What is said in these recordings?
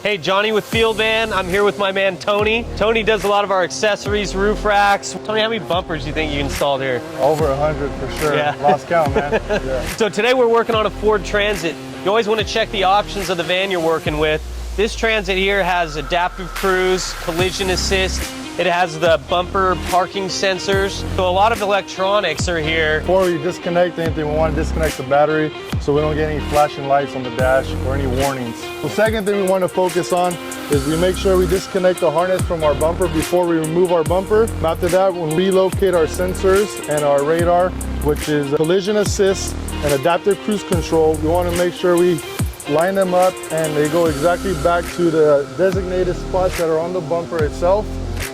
Hey, Johnny with Field Van. I'm here with my man Tony. Tony does a lot of our accessories, roof racks. Tony, how many bumpers do you think you installed here? Over 100 for sure. Yeah. Lost count, man. Yeah. So today we're working on a Ford Transit. You always want to check the options of the van you're working with. This Transit here has adaptive cruise, collision assist. It has the bumper parking sensors. So a lot of electronics are here. Before we disconnect anything, we want to disconnect the battery so we don't get any flashing lights on the dash or any warnings. The second thing we want to focus on is we make sure we disconnect the harness from our bumper before we remove our bumper. After that, we'll relocate our sensors and our radar, which is collision assist and adaptive cruise control. We want to make sure we line them up and they go exactly back to the designated spots that are on the bumper itself.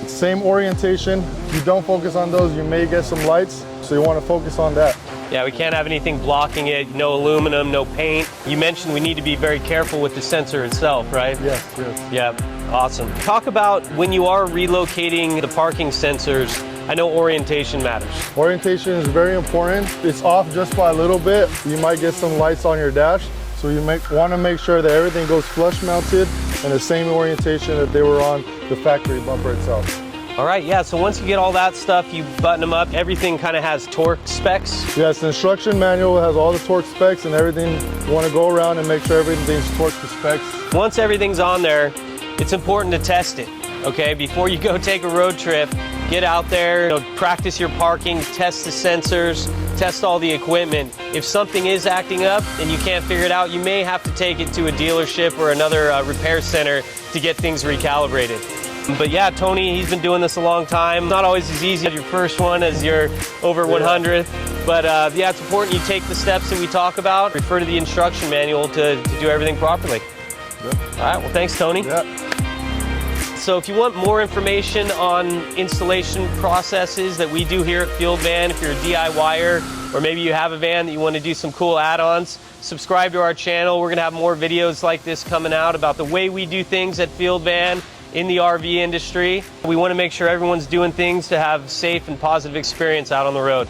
Same orientation. If you don't focus on those, you may get some lights, so you want to focus on that. Yeah, we can't have anything blocking it, no aluminum, no paint. You mentioned we need to be very careful with the sensor itself, right? Yes, yes. Yeah, awesome. Talk about when you are relocating the parking sensors. I know orientation matters. Orientation is very important. It's off just by a little bit. You might get some lights on your dash, so you want to make sure that everything goes flush mounted and the same orientation that they were on the factory bumper itself. All right, yeah, so once you get all that stuff, you button them up, everything kind of has torque specs. Yes, the instruction manual has all the torque specs and everything. You want to go around and make sure everything's torque to specs. Once everything's on there, it's important to test it, okay? Before you go take a road trip, get out there, practice your parking, test the sensors, test all the equipment. If something is acting up and you can't figure it out, you may have to take it to a dealership or another repair center to get things recalibrated. But yeah, Tony, he's been doing this a long time. Not always as easy as your first one as your over 100th. But yeah, it's important you take the steps that we talk about. Refer to the instruction manual to do everything properly. Yep. All right, well, thanks, Tony. Yeah. So if you want more information on installation processes that we do here at Field Van, if you're a DIYer or maybe you have a van that you want to do some cool add-ons, subscribe to our channel. We're going to have more videos like this coming out about the way we do things at Field Van in the RV industry. We want to make sure everyone's doing things to have safe and positive experience out on the road.